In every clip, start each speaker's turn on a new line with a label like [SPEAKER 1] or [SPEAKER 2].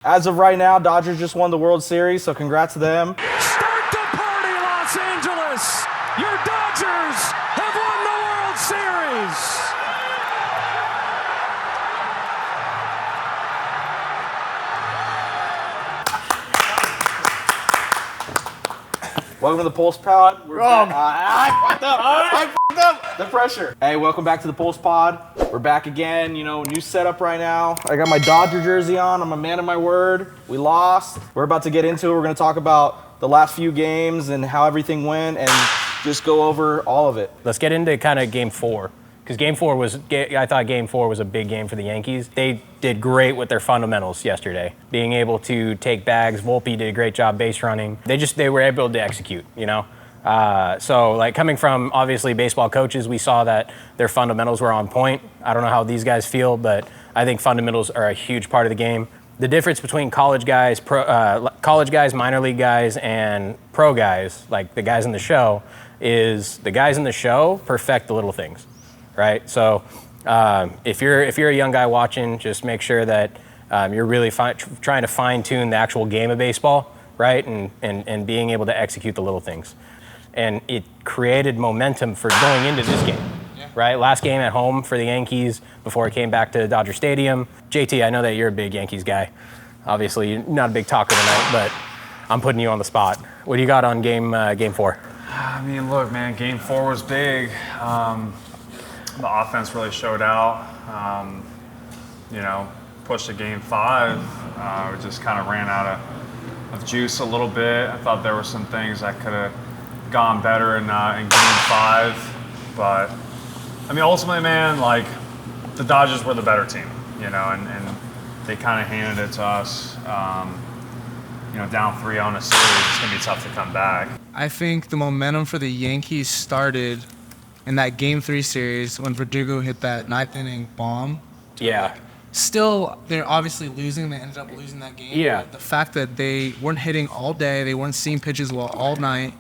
[SPEAKER 1] As of right now, Dodgers just won the World Series, so congrats to them.
[SPEAKER 2] Start the party, Los Angeles! Your Dodgers have won the World Series!
[SPEAKER 1] Welcome to the Pulse Pod. I fucked up. The pressure. Hey, welcome back to the Pulse Pod. We're back again. You know, new setup right now. I got my Dodger jersey on. I'm a man of my word. We lost. We're about to get into it. We're going to talk about the last few games and how everything went and just go over all of it.
[SPEAKER 3] Let's get into kind of Game 4. Because I thought Game 4 was a big game for the Yankees. They did great with their fundamentals yesterday. Being able to take bags, Volpe did a great job base running. They were able to execute, you know? So like coming from obviously baseball coaches, we saw that their fundamentals were on point. I don't know how these guys feel, but I think fundamentals are a huge part of the game. The difference between college guys, minor league guys, and pro guys, like the guys in the show, is the guys in the show perfect the little things. Right, so if you're a young guy watching, just make sure that you're really trying to fine-tune the actual game of baseball, right, and being able to execute the little things. And it created momentum for going into this game, right? Last game at home for the Yankees before it came back to Dodger Stadium. JT, I know that you're a big Yankees guy. Obviously, you're not a big talker tonight, but I'm putting you on the spot. What do you got on Game 4?
[SPEAKER 4] I mean, look, man, Game 4 was big. The offense really showed out. Pushed to Game 5. We just kind of ran out of juice a little bit. I thought there were some things that could have gone better in Game 5. But, I mean, ultimately, man, like, the Dodgers were the better team, and they kind of handed it to us. Down 3-0 in a series, it's going to be tough to come back.
[SPEAKER 5] I think the momentum for the Yankees started in that Game 3 series when Verdugo hit that ninth inning bomb.
[SPEAKER 3] Yeah.
[SPEAKER 5] Still, they're obviously losing. They ended up losing that game.
[SPEAKER 3] Yeah.
[SPEAKER 5] But the fact that they weren't hitting all day, they weren't seeing pitches well all night,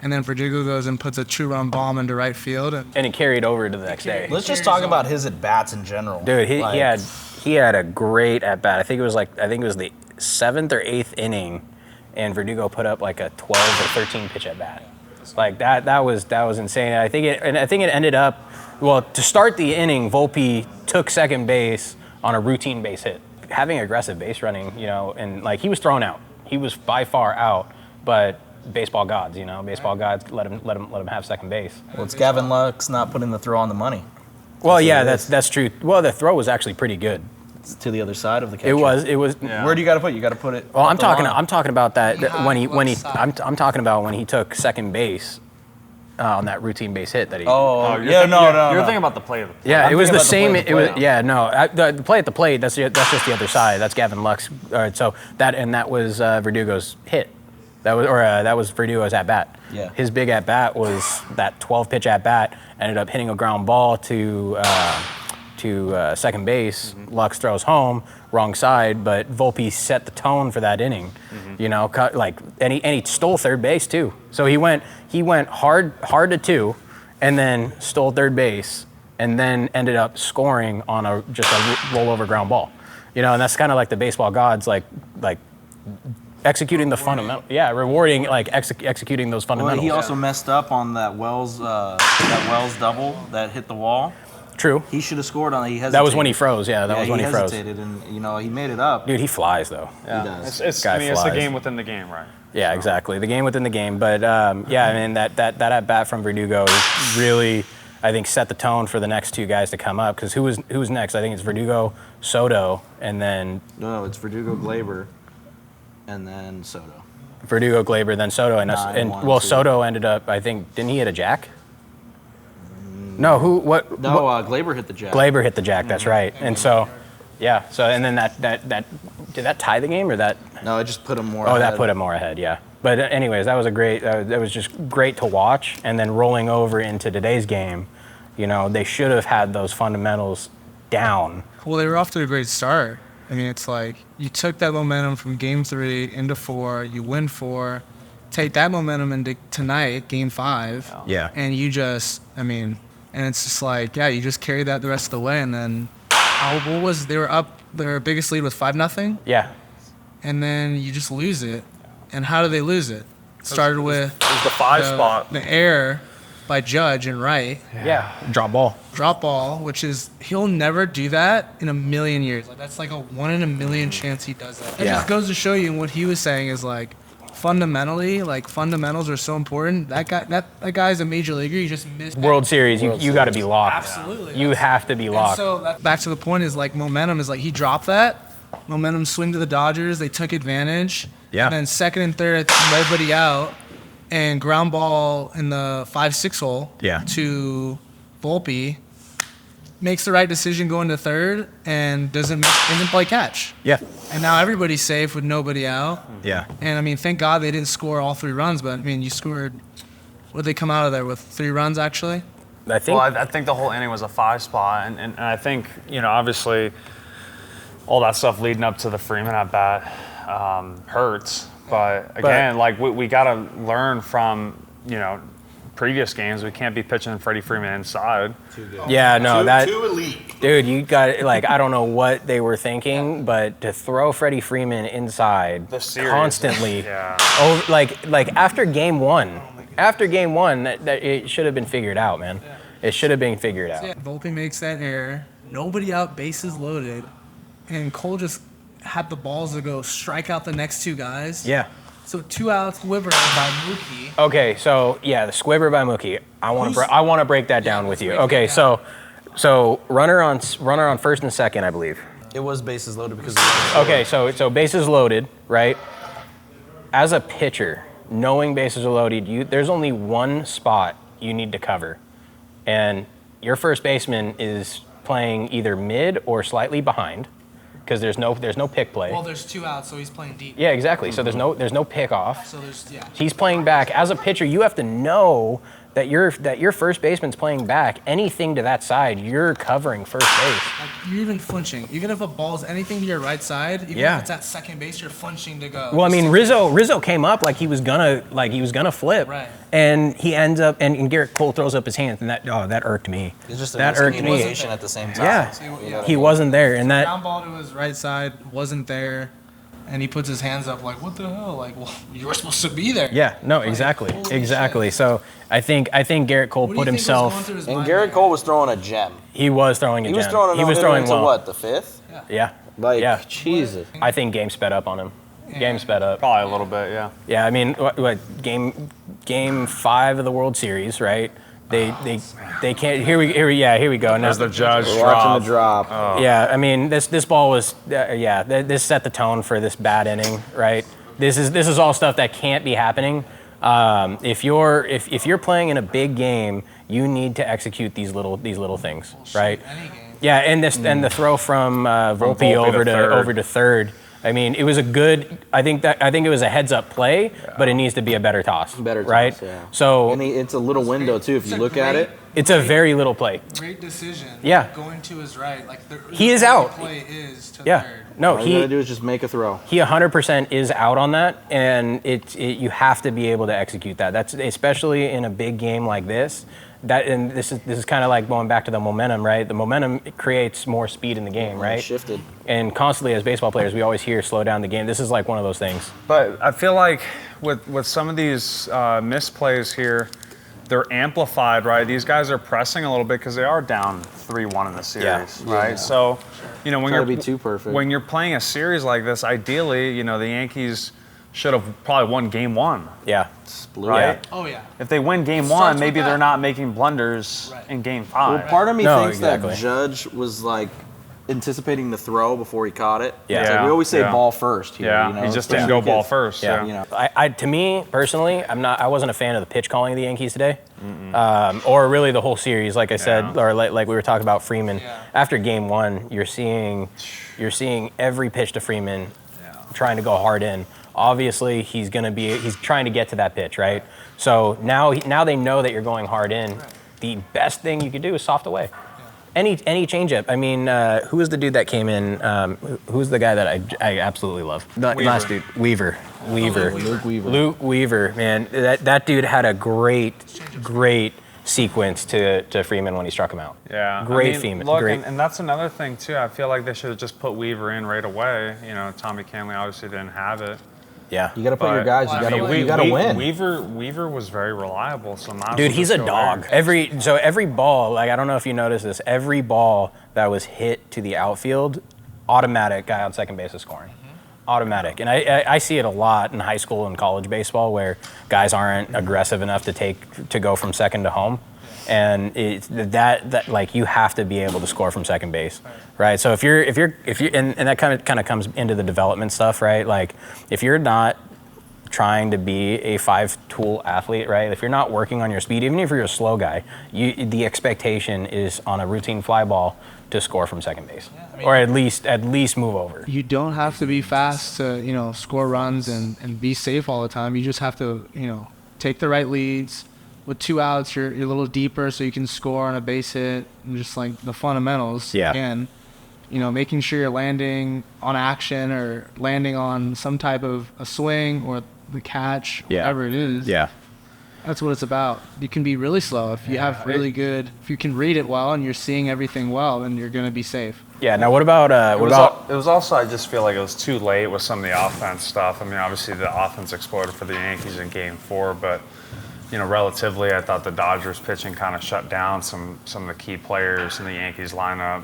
[SPEAKER 5] and then Verdugo goes and puts a 2-run bomb into right field.
[SPEAKER 3] And it carried over to the next day.
[SPEAKER 1] Let's just talk about his at-bats in general.
[SPEAKER 3] Dude, he had a great at-bat. I think it was the 7th or 8th inning, and Verdugo put up like a 12 or 13 pitch at-bat. Like that was insane. I think it ended up, well, to start the inning, Volpe took second base on a routine base hit. Having aggressive base running, and like he was thrown out. He was by far out, but baseball gods, gods let him have second base.
[SPEAKER 1] Well, it's Gavin Lux not putting the throw on the money.
[SPEAKER 3] Well, yeah, that's true. Well, the throw was actually pretty good.
[SPEAKER 1] It's to the other side of the catcher.
[SPEAKER 3] It was.
[SPEAKER 1] Yeah. Where do you got to put it? You got to put it.
[SPEAKER 3] Well, I'm talking about that I'm talking about when he took second base on that routine base hit that he.
[SPEAKER 4] No. You're thinking about the play of the plate.
[SPEAKER 3] Yeah, it was the same. The play at the plate. That's just the other side. That's Gavin Lux. All right, so that was Verdugo's hit. That was Verdugo's at bat.
[SPEAKER 1] Yeah.
[SPEAKER 3] His big at bat was that 12 pitch at bat. Ended up hitting a ground ball to second base. Mm-hmm. Lux throws home, wrong side, but Volpe set the tone for that inning. Mm-hmm. And he stole third base too. So he went hard to 2, and then stole third base, and then ended up scoring on just a rollover ground ball. And that's kind of like the baseball gods, like executing the fundamental. Yeah, rewarding executing those fundamentals.
[SPEAKER 1] Well, he also messed up on that Wells double that hit the wall.
[SPEAKER 3] True.
[SPEAKER 1] He should have scored on it. He hesitated.
[SPEAKER 3] That was when he froze. Yeah, that was when he froze.
[SPEAKER 1] He hesitated, and he made it up.
[SPEAKER 3] Dude, he flies though.
[SPEAKER 4] Yeah.
[SPEAKER 1] He does.
[SPEAKER 4] It's the game within the game, right?
[SPEAKER 3] Yeah, exactly. The game within the game. But that at bat from Verdugo really, I think, set the tone for the next two guys to come up. Because who was next? I think it's Verdugo, Soto, and then.
[SPEAKER 1] No, it's Verdugo, Glaber, and then Soto.
[SPEAKER 3] Verdugo, Glaber, then Soto, and Soto ended up. I think didn't he hit a jack? No,
[SPEAKER 1] Glaber hit the jack.
[SPEAKER 3] Glaber hit the jack. That's right. And so, yeah. So and then that did that tie the game or that?
[SPEAKER 1] No, it just put him more. ahead.
[SPEAKER 3] That put him more ahead. Yeah. But anyways, that was that was just great to watch. And then rolling over into today's game, they should have had those fundamentals down.
[SPEAKER 5] Well, they were off to a great start. I mean, it's like you took that momentum from Game 3 into 4, you win 4, take that momentum into tonight, Game 5.
[SPEAKER 3] Yeah.
[SPEAKER 5] And you just, and it's just like, you just carry that the rest of the way. And then, they were up, their biggest lead was 5-0?
[SPEAKER 3] Yeah.
[SPEAKER 5] and then you just lose it. And how do they lose it? Started with
[SPEAKER 4] It was the 5 spot.
[SPEAKER 5] the error by Judge and Wright.
[SPEAKER 3] Yeah, drop ball.
[SPEAKER 5] Drop ball, which is he'll never do that in a million years. Like that's like a 1 in a million chance he does that. It
[SPEAKER 3] Yeah.
[SPEAKER 5] just goes to show you what he was saying is like fundamentally, like fundamentals are so important. That guy's a major leaguer. You just missed
[SPEAKER 3] World Series, you got to be locked.
[SPEAKER 5] Absolutely.
[SPEAKER 3] You have to be
[SPEAKER 5] And
[SPEAKER 3] locked.
[SPEAKER 5] so back to the point is like momentum is like he dropped that. Momentum swing to the Dodgers. They took advantage.
[SPEAKER 3] Yeah.
[SPEAKER 5] And then second and third, everybody out. And ground ball in the 5-6 hole
[SPEAKER 3] Yeah.
[SPEAKER 5] to Volpe. Makes the right decision going to third and doesn't play catch.
[SPEAKER 3] Yeah.
[SPEAKER 5] And now everybody's safe with nobody out.
[SPEAKER 3] Yeah.
[SPEAKER 5] And I mean, thank God they didn't score all 3 runs. But I mean, you scored. What did they come out of there with 3 runs actually?
[SPEAKER 3] I think.
[SPEAKER 4] Well, I think the whole inning was a 5 spot, and I think, you know, obviously all that stuff leading up to the Freeman at bat hurts. But again, like we got to learn from, you know, previous games. We can't be pitching Freddie Freeman inside.
[SPEAKER 3] Yeah, no,
[SPEAKER 1] Too elite.
[SPEAKER 3] dude, you got like I don't know what they were thinking, but to throw Freddie Freeman inside
[SPEAKER 4] The series.
[SPEAKER 3] constantly,
[SPEAKER 4] Yeah.
[SPEAKER 3] oh, like after game one, that it should have been figured out, man. It should have been figured out.
[SPEAKER 5] Yeah, Volpe makes that error. Nobody out, bases loaded, and Cole just had the balls to go strike out the next 2 guys.
[SPEAKER 3] Yeah.
[SPEAKER 5] So 2 outs, Squibber by Mookie.
[SPEAKER 3] Okay, so yeah, the Squibber by Mookie. I want to break that down with you.
[SPEAKER 5] let's break
[SPEAKER 3] Okay,
[SPEAKER 5] it down.
[SPEAKER 3] so runner on first and second, I believe.
[SPEAKER 1] It was bases loaded because of the
[SPEAKER 3] Okay, so bases loaded, right? As a pitcher, knowing bases are loaded, there's only one spot you need to cover, and your first baseman is playing either mid or slightly behind, because there's no pick play.
[SPEAKER 5] Well, there's 2 outs, so he's playing deep.
[SPEAKER 3] Yeah, exactly. So there's no pick off.
[SPEAKER 5] So there's
[SPEAKER 3] He's playing back. As a pitcher, you have to know that your first baseman's playing back. Anything to that side, you're covering first base.
[SPEAKER 5] Like, you're even flinching. Even if a ball's anything to your right side, even
[SPEAKER 3] Yeah.
[SPEAKER 5] if it's at second base, you're flinching to go.
[SPEAKER 3] Well, I mean, Rizzo came up like he was gonna flip,
[SPEAKER 5] Right.
[SPEAKER 3] and he ends up and Garrett Cole throws up his hands, and that irked me.
[SPEAKER 6] It's just a
[SPEAKER 3] That irked me.
[SPEAKER 6] miscommunication at the same time.
[SPEAKER 3] Yeah, he wasn't there, and that
[SPEAKER 5] Ground ball to his right side wasn't there, and he puts his hands up like, what the hell? Like, well, you were supposed to be there.
[SPEAKER 3] yeah, no, exactly,
[SPEAKER 5] holy
[SPEAKER 3] exactly.
[SPEAKER 5] shit.
[SPEAKER 3] So I think Garrett Cole
[SPEAKER 5] What do
[SPEAKER 3] put
[SPEAKER 5] you think was going
[SPEAKER 3] himself.
[SPEAKER 5] through his
[SPEAKER 6] And
[SPEAKER 5] mind
[SPEAKER 6] Garrett
[SPEAKER 5] there?
[SPEAKER 6] Cole was throwing a gem.
[SPEAKER 3] He was throwing a
[SPEAKER 6] He was
[SPEAKER 3] gem.
[SPEAKER 6] throwing
[SPEAKER 3] He was throwing
[SPEAKER 6] into
[SPEAKER 3] well.
[SPEAKER 6] what, the 5th?
[SPEAKER 3] Yeah,
[SPEAKER 6] Like,
[SPEAKER 3] yeah.
[SPEAKER 6] Jesus.
[SPEAKER 3] I think game sped up on him. Game sped up.
[SPEAKER 4] Probably a little bit, yeah.
[SPEAKER 3] Yeah, I mean, what game 5 of the World Series, right? They can't. Here we go. Now,
[SPEAKER 4] As the Judge
[SPEAKER 6] We're
[SPEAKER 4] drop.
[SPEAKER 6] watching the drop.
[SPEAKER 3] yeah, I mean, this ball was this set the tone for this bad inning, right? This is all stuff that can't be happening. If you're playing in a big game, you need to execute these little things, right?
[SPEAKER 5] Any game.
[SPEAKER 3] Yeah, and the throw from Volpe
[SPEAKER 4] Volpe
[SPEAKER 3] over to third. I mean, it was a good. I think it was a heads-up play, but it needs to be a better toss.
[SPEAKER 6] Better toss,
[SPEAKER 3] right?
[SPEAKER 6] yeah.
[SPEAKER 3] So
[SPEAKER 6] And it's a little window, too, if you
[SPEAKER 5] It's a
[SPEAKER 6] look at
[SPEAKER 5] great-
[SPEAKER 6] it.
[SPEAKER 3] it's a very little play.
[SPEAKER 5] Great decision.
[SPEAKER 3] Yeah.
[SPEAKER 5] Going to his right. Like,
[SPEAKER 3] He is
[SPEAKER 5] the
[SPEAKER 3] out.
[SPEAKER 5] play is to
[SPEAKER 3] Yeah.
[SPEAKER 5] third.
[SPEAKER 3] No,
[SPEAKER 6] All you gotta do is just make a throw.
[SPEAKER 3] he 100% is out on that, and you have to be able to execute that. That's especially in a big game like this. And this is kind of like going back to the momentum, right? The momentum creates more speed in the game, right?
[SPEAKER 6] Shifted.
[SPEAKER 3] And constantly, as baseball players, we always hear slow down the game. This is like one of those things.
[SPEAKER 4] But I feel like with some of these misplays here, they're amplified, right? These guys are pressing a little bit because they are down 3-1 in the series, right?
[SPEAKER 6] Yeah.
[SPEAKER 4] So, you know, when
[SPEAKER 6] Try
[SPEAKER 4] you're
[SPEAKER 6] to be too perfect.
[SPEAKER 4] when you're playing a series like this, ideally, you know, the Yankees should have probably won Game 1,
[SPEAKER 3] Yeah.
[SPEAKER 6] Blew
[SPEAKER 4] right?
[SPEAKER 6] it.
[SPEAKER 5] Oh, yeah.
[SPEAKER 4] If they win Game
[SPEAKER 5] Starts
[SPEAKER 4] 1,
[SPEAKER 5] with
[SPEAKER 4] maybe
[SPEAKER 5] that.
[SPEAKER 4] they're not making blunders
[SPEAKER 5] Right.
[SPEAKER 4] in Game 5.
[SPEAKER 6] Well, part of me
[SPEAKER 3] No,
[SPEAKER 6] thinks
[SPEAKER 3] exactly.
[SPEAKER 6] that Judge was like anticipating the throw before he caught it.
[SPEAKER 3] Yeah.
[SPEAKER 6] It's like we always say
[SPEAKER 4] Yeah.
[SPEAKER 6] ball first here.
[SPEAKER 4] yeah,
[SPEAKER 6] you know?
[SPEAKER 4] he just
[SPEAKER 6] especially
[SPEAKER 4] didn't go
[SPEAKER 6] with
[SPEAKER 4] ball
[SPEAKER 6] kids.
[SPEAKER 4] first.
[SPEAKER 3] Yeah.
[SPEAKER 6] You know.
[SPEAKER 3] To me personally, I wasn't a fan of the pitch calling of the Yankees today, or really the whole series. Like I said,
[SPEAKER 4] Yeah.
[SPEAKER 3] or like we were talking about Freeman.
[SPEAKER 5] Yeah.
[SPEAKER 3] After Game 1, you're seeing every pitch to Freeman, trying to go hard in. Obviously, he's trying to get to that pitch, right? So now they know that you're going hard in. The best thing you could do is soft away. Any changeup. I mean, who was the dude that came in? Who's the guy that I absolutely love? The last dude, Weaver.
[SPEAKER 6] Luke Weaver.
[SPEAKER 3] Luke Weaver, man, that dude had a great sequence to Freeman when he struck him out.
[SPEAKER 4] Yeah,
[SPEAKER 3] Great
[SPEAKER 4] I mean,
[SPEAKER 3] Freeman.
[SPEAKER 4] Look,
[SPEAKER 3] Great.
[SPEAKER 4] and that's another thing too. I feel like they should have just put Weaver in right away. You know, Tommy Canley obviously didn't have it.
[SPEAKER 3] Yeah.
[SPEAKER 6] You got to put your guys. You
[SPEAKER 4] I
[SPEAKER 6] got to.
[SPEAKER 4] mean,
[SPEAKER 6] You got to win.
[SPEAKER 4] Weaver was very reliable. So might as
[SPEAKER 3] Dude,
[SPEAKER 4] well
[SPEAKER 3] he's
[SPEAKER 4] just
[SPEAKER 3] a
[SPEAKER 4] go
[SPEAKER 3] dog.
[SPEAKER 4] there.
[SPEAKER 3] Every ball, like I don't know if you noticed this, every ball that was hit to the outfield, automatic guy on second base is scoring. Automatic. And I see it a lot in high school and college baseball where guys aren't aggressive enough to go from second to home. And it's that like you have to be able to score from second base, right? So if you're and that kind of comes into the development stuff, right? Like if you're not trying to be a 5-tool athlete, right? If you're not working on your speed, even if you're a slow guy, the expectation is on a routine fly ball to score from second base, or at least move over.
[SPEAKER 5] You don't have to be fast to, score runs and be safe all the time. You just have to, take the right leads. With 2 outs, you're a little deeper so you can score on a base hit, and just like the fundamentals.
[SPEAKER 3] Yeah.
[SPEAKER 5] Again, making sure you're landing on action or landing on some type of a swing or the catch, whatever it is.
[SPEAKER 3] Yeah.
[SPEAKER 5] That's what it's about. You can be really slow if you have really good. If you can read it well and you're seeing everything well, then you're gonna be safe.
[SPEAKER 3] Yeah. Now, what about
[SPEAKER 4] It was also, I just feel like it was too late with some of the offense stuff. I mean, obviously the offense exploded for the Yankees in Game 4, but relatively, I thought the Dodgers pitching kind of shut down some of the key players in the Yankees lineup.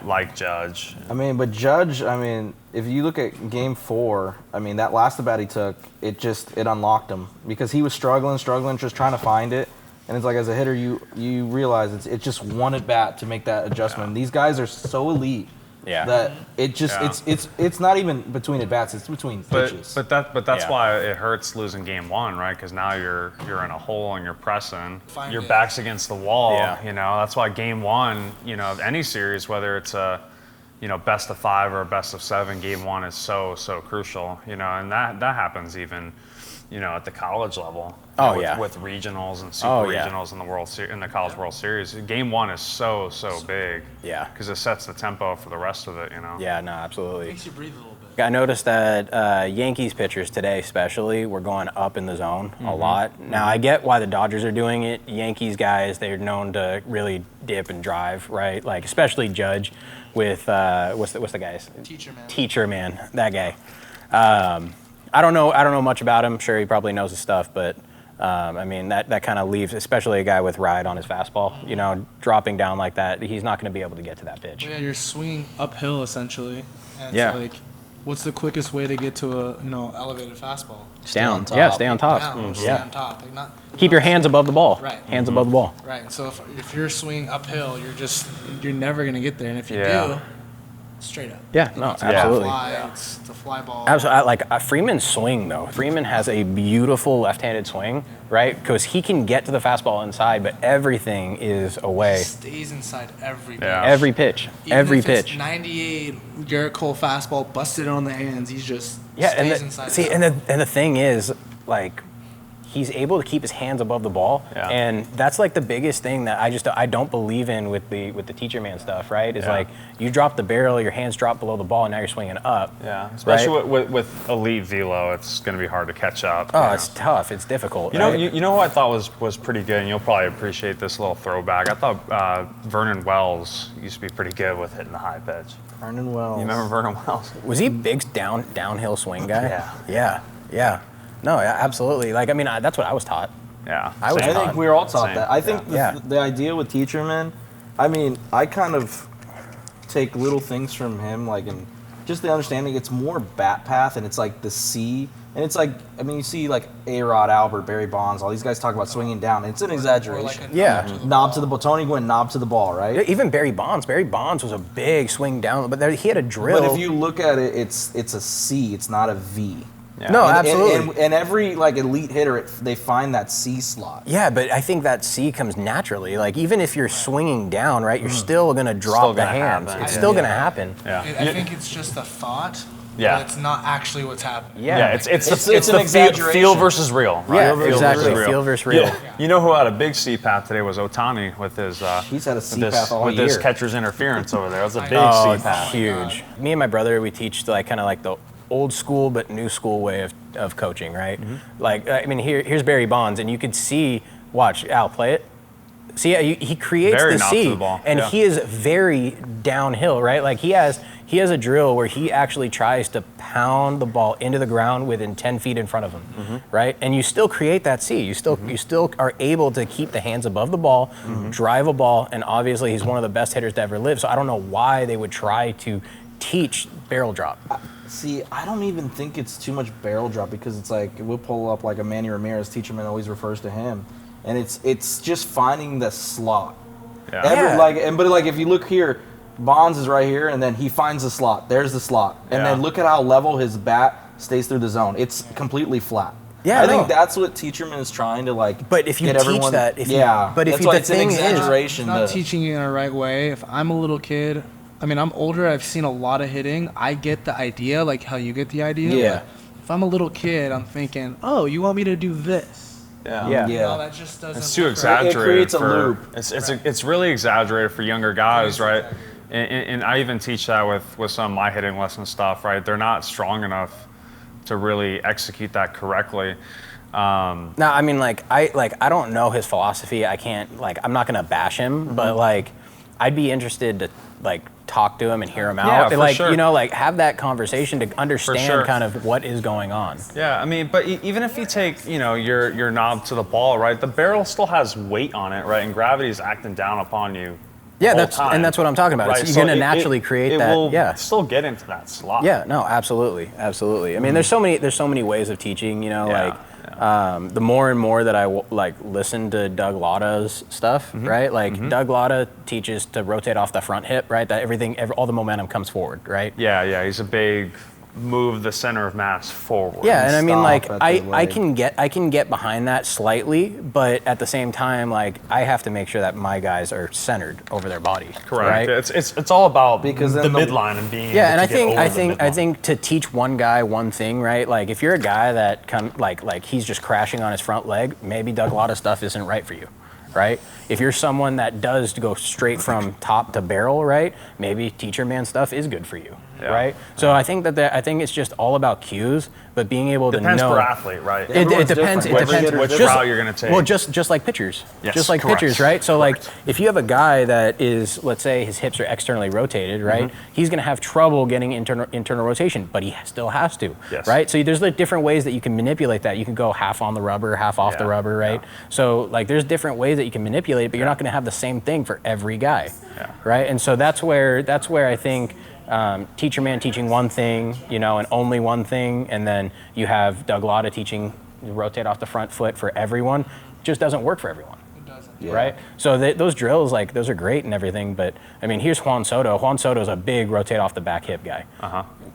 [SPEAKER 4] Like Judge.
[SPEAKER 6] I mean, but Judge, if you look at Game 4, that last at bat he took, it unlocked him because he was struggling, just trying to find it. And it's like as a hitter, you realize it's just one at bat to make that adjustment. These guys are so elite.
[SPEAKER 3] Yeah.
[SPEAKER 6] That it just it's not even between at bats, it's between pitches.
[SPEAKER 4] But that's why it hurts losing Game 1, right? Because now you're in a hole and you're pressing. Your back's against the wall.
[SPEAKER 3] Yeah.
[SPEAKER 4] That's why Game 1, of any series, whether it's a best of 5 or a best of 7, Game 1 is so crucial. And that happens even at the college level. With regionals and super regionals in the in the College World Series. Game 1 is so big.
[SPEAKER 3] Yeah.
[SPEAKER 4] Because it sets the tempo for the rest of it,
[SPEAKER 3] Yeah, no, absolutely.
[SPEAKER 5] Makes you breathe a little bit.
[SPEAKER 3] I noticed that Yankees pitchers today especially were going up in the zone a lot. Now, I get why the Dodgers are doing it. Yankees guys, they're known to really dip and drive, right? Like, especially Judge with, what's the guy's? Teacher man, that guy. I don't know much about him. Sure, he probably knows his stuff, but that kind of leaves, especially a guy with ride on his fastball. Dropping down like that, he's not going to be able to get to that pitch.
[SPEAKER 5] Yeah, you're swinging uphill essentially. And
[SPEAKER 3] Yeah.
[SPEAKER 5] It's like, what's the quickest way to get to a elevated fastball?
[SPEAKER 3] Stay on top.
[SPEAKER 6] top.
[SPEAKER 3] Stay on top.
[SPEAKER 5] Stay on top. Like
[SPEAKER 3] Keep your hands above the ball.
[SPEAKER 5] Right.
[SPEAKER 3] Hands above the ball.
[SPEAKER 5] Right. So if you're swinging uphill, you're never gonna get there. And if you do, straight up.
[SPEAKER 3] Yeah, no, absolutely.
[SPEAKER 5] It's a fly ball.
[SPEAKER 3] Absolutely. Freeman's swing, though. Freeman has a beautiful left-handed swing, right? Because he can get to the fastball inside, but everything is away.
[SPEAKER 5] He stays inside every pitch.
[SPEAKER 4] Yeah.
[SPEAKER 3] Every pitch.
[SPEAKER 5] Even
[SPEAKER 3] Every
[SPEAKER 5] if it's
[SPEAKER 3] pitch.
[SPEAKER 5] 98 Garrett Cole fastball busted on the hands. He's just
[SPEAKER 3] Yeah,
[SPEAKER 5] stays inside.
[SPEAKER 3] and the thing is, like, he's able to keep his hands above the ball, and that's like the biggest thing that I don't believe in with the teacher man stuff, right? Is like you drop the barrel, your hands drop below the ball, and now you're swinging up.
[SPEAKER 4] Yeah, especially with elite velo, it's going to be hard to catch up.
[SPEAKER 3] Oh, it's tough. It's difficult.
[SPEAKER 4] You know who I thought was pretty good, and you'll probably appreciate this little throwback. I thought Vernon Wells used to be pretty good with hitting the high pitch.
[SPEAKER 6] Vernon Wells.
[SPEAKER 4] You remember Vernon Wells?
[SPEAKER 3] Was he a big downhill swing guy?
[SPEAKER 4] Yeah.
[SPEAKER 3] Yeah. No, yeah, absolutely. Like, that's what I was taught.
[SPEAKER 4] Yeah.
[SPEAKER 3] I was
[SPEAKER 6] I think we were all taught
[SPEAKER 4] Same.
[SPEAKER 6] that. I think the idea with teacher man, I kind of take little things from him, like in just the understanding it's more bat path and it's like the C. And it's like, you see like A-Rod, Albert, Barry Bonds, all these guys talk about swinging down. It's an exaggeration. Knob to the ball. Tony Gwynn, knob to the ball, right?
[SPEAKER 3] Even Barry Bonds. Barry Bonds was a big swing down, but he had a drill.
[SPEAKER 6] But if you look at it, it's a C. It's not a V.
[SPEAKER 4] Yeah.
[SPEAKER 3] No,
[SPEAKER 6] And
[SPEAKER 3] absolutely.
[SPEAKER 6] and every like elite hitter, they find that C slot.
[SPEAKER 3] Yeah, but I think that C comes naturally. Like, even if you're swinging down, right, you're still going to drop the
[SPEAKER 4] gonna
[SPEAKER 3] hands.
[SPEAKER 4] happen.
[SPEAKER 3] It's still going to happen.
[SPEAKER 4] Yeah.
[SPEAKER 5] I think it's just a thought.
[SPEAKER 4] Yeah.
[SPEAKER 5] But it's not actually what's happening.
[SPEAKER 3] Yeah.
[SPEAKER 4] It's
[SPEAKER 6] It's
[SPEAKER 4] the
[SPEAKER 6] an exaggeration.
[SPEAKER 4] feel versus real, right?
[SPEAKER 3] Yeah,
[SPEAKER 4] Feel
[SPEAKER 3] exactly.
[SPEAKER 4] versus real.
[SPEAKER 3] Feel versus real.
[SPEAKER 4] Yeah. You know who had a big C-path today was Otani with his
[SPEAKER 6] He's had a
[SPEAKER 4] with
[SPEAKER 6] C-path all
[SPEAKER 4] with
[SPEAKER 6] year.
[SPEAKER 4] his catcher's interference over there. It was a big
[SPEAKER 3] Oh,
[SPEAKER 4] C-path.
[SPEAKER 3] huge. Me and my brother, we teach kind of the old school but new school way of coaching, right? Like, here's Barry Bonds, and you could see, watch, Al, play it. See, he creates
[SPEAKER 4] Very
[SPEAKER 3] the
[SPEAKER 4] knob to
[SPEAKER 3] C,
[SPEAKER 4] the ball,
[SPEAKER 3] and
[SPEAKER 4] yeah.
[SPEAKER 3] he is very downhill, right? Like he has a drill where he actually tries to pound the ball into the ground within 10 feet in front of him, right? And you still create that C. You still are able to keep the hands above the ball, drive a ball, and obviously he's one of the best hitters to ever live. So I don't know why they would try to teach barrel drop.
[SPEAKER 6] See, I don't even think it's too much barrel drop because it's like we'll pull up like a Manny Ramirez teacher man always refers to him, and it's just finding the slot.
[SPEAKER 4] Yeah.
[SPEAKER 6] But if you look here, Bonds is right here, and then he finds the slot. There's the slot, and then look at how level his bat stays through the zone. It's completely flat.
[SPEAKER 3] Yeah,
[SPEAKER 6] I think that's what Teacherman is trying to like.
[SPEAKER 3] But if you
[SPEAKER 6] get
[SPEAKER 3] teach
[SPEAKER 6] everyone,
[SPEAKER 3] that,
[SPEAKER 6] but
[SPEAKER 3] if
[SPEAKER 6] that's
[SPEAKER 3] you,
[SPEAKER 6] why
[SPEAKER 3] the
[SPEAKER 6] it's an
[SPEAKER 3] thing is,
[SPEAKER 6] exaggeration.
[SPEAKER 5] Not teaching it in the right way. If I'm a little kid, I mean, I'm older. I've seen a lot of hitting. I get the idea, like how you get the idea.
[SPEAKER 6] Yeah.
[SPEAKER 5] But if I'm a little kid, I'm thinking, oh, you want me to do this?
[SPEAKER 3] Yeah.
[SPEAKER 5] No, that just doesn't.
[SPEAKER 4] It's too
[SPEAKER 5] work.
[SPEAKER 4] exaggerated.
[SPEAKER 6] It creates a
[SPEAKER 4] for,
[SPEAKER 6] loop.
[SPEAKER 4] It's really exaggerated for younger guys, right? And I even teach that with some of my hitting lesson stuff, right? They're not strong enough to really execute that correctly.
[SPEAKER 3] No, I mean, I don't know his philosophy. I can't, I'm not gonna bash him, but I'd be interested to talk to him and hear him out.
[SPEAKER 4] for sure.
[SPEAKER 3] Have that conversation to understand
[SPEAKER 4] sure.
[SPEAKER 3] kind of what is going on.
[SPEAKER 4] Yeah, I mean, but even if you take, your knob to the ball, right, the barrel still has weight on it, right, and gravity is acting down upon you.
[SPEAKER 3] Yeah,
[SPEAKER 4] the whole time,
[SPEAKER 3] that's what I'm talking about.
[SPEAKER 4] right?
[SPEAKER 3] You're
[SPEAKER 4] So
[SPEAKER 3] gonna naturally create
[SPEAKER 4] it
[SPEAKER 3] that.
[SPEAKER 4] will still get into that slot.
[SPEAKER 3] Yeah, no, absolutely. I mean, there's so many ways of teaching. The more and more that I listen to Doug Lotta's stuff, right? Doug Lotta teaches to rotate off the front hip, right? That all the momentum comes forward, right?
[SPEAKER 4] Yeah, he's a big move the center of mass forward.
[SPEAKER 3] Yeah, and I mean, I
[SPEAKER 6] leg.
[SPEAKER 3] can get behind that slightly, but at the same time, I have to make sure that my guys are centered over their body.
[SPEAKER 4] Correct.
[SPEAKER 3] Right?
[SPEAKER 4] It's all about
[SPEAKER 6] Because
[SPEAKER 4] the
[SPEAKER 6] then
[SPEAKER 4] midline and being.
[SPEAKER 3] Yeah, and
[SPEAKER 4] able to get over the
[SPEAKER 3] I
[SPEAKER 4] midline.
[SPEAKER 3] think to teach one guy one thing, right? If you're a guy that he's just crashing on his front leg, maybe Doug Lotta stuff isn't right for you, right? If you're someone that does go straight from top to barrel, right? Maybe teacher man stuff is good for you, right? So I think I think it's just all about cues, but being able
[SPEAKER 4] Depends
[SPEAKER 3] to know.
[SPEAKER 4] per athlete, right?
[SPEAKER 3] It
[SPEAKER 6] Everyone's
[SPEAKER 3] depends. It
[SPEAKER 6] different.
[SPEAKER 3] depends.
[SPEAKER 4] Which route you're gonna take.
[SPEAKER 3] Well, just like pitchers.
[SPEAKER 4] Yes,
[SPEAKER 3] just like
[SPEAKER 4] correct.
[SPEAKER 3] pitchers, right? So
[SPEAKER 4] Correct.
[SPEAKER 3] if you have a guy that is, let's say his hips are externally rotated, right? He's gonna have trouble getting internal rotation, but he still has to,
[SPEAKER 4] Yes.
[SPEAKER 3] right? So there's different ways that you can manipulate that. You can go half on the rubber, half off the rubber, right? So there's different ways that you can manipulate it, but you're not gonna have the same thing for every guy, right? And so that's where I think. Teacher man teaching one thing, and only one thing, and then you have Doug Lotta teaching rotate off the front foot for everyone, just doesn't work for everyone.
[SPEAKER 5] It doesn't.
[SPEAKER 6] Yeah.
[SPEAKER 3] Right? So those drills, those are great and everything, but I mean, here's Juan Soto. Juan Soto's a big rotate off the back hip guy.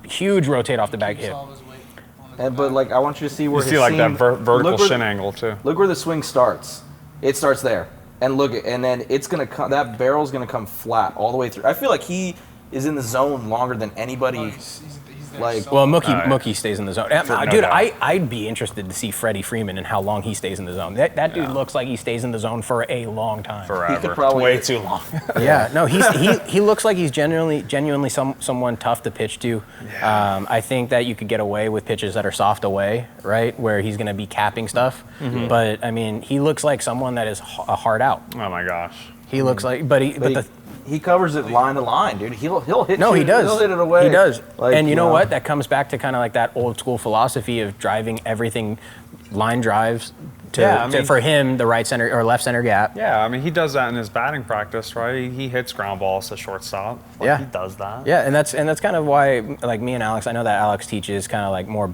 [SPEAKER 3] Huge rotate off the back hip.
[SPEAKER 5] All his weight on his
[SPEAKER 6] But I want you to see where
[SPEAKER 4] You
[SPEAKER 6] his
[SPEAKER 4] see that
[SPEAKER 6] seam-
[SPEAKER 4] vertical
[SPEAKER 6] look where-
[SPEAKER 4] shin angle too.
[SPEAKER 6] Look where the swing starts. It starts there, and and then it's gonna come. That barrel's gonna come flat all the way through. I feel like he is in the zone longer than anybody.
[SPEAKER 5] he's there
[SPEAKER 6] Like-
[SPEAKER 5] so
[SPEAKER 3] Well,
[SPEAKER 5] much.
[SPEAKER 3] Mookie stays in the zone.
[SPEAKER 4] no
[SPEAKER 3] Dude,
[SPEAKER 4] doubt.
[SPEAKER 3] I'd be interested to see Freddie Freeman and how long he stays in the zone. That dude looks like he stays in the zone for a long time.
[SPEAKER 4] Forever.
[SPEAKER 6] probably-
[SPEAKER 4] Way too long.
[SPEAKER 3] Yeah, no, he looks like he's genuinely someone tough to pitch to. I think that you could get away with pitches that are soft away, right, where he's going to be capping stuff. But I mean, he looks like someone that is a hard out.
[SPEAKER 4] Oh my gosh.
[SPEAKER 3] He looks like, but
[SPEAKER 6] he covers it line to line, dude. He'll hit.
[SPEAKER 3] no,
[SPEAKER 6] you,
[SPEAKER 3] he does.
[SPEAKER 6] He'll hit it away.
[SPEAKER 3] He does. And you know
[SPEAKER 6] know
[SPEAKER 3] what? That comes back to kind of like that old school philosophy of driving everything line drives for him the right center or left center gap.
[SPEAKER 4] Yeah, I mean he does that in his batting practice, right? He hits ground balls to shortstop.
[SPEAKER 3] Yeah.
[SPEAKER 4] He does that.
[SPEAKER 3] Yeah, and that's kind of why, me and Alex, I know that Alex teaches kind of more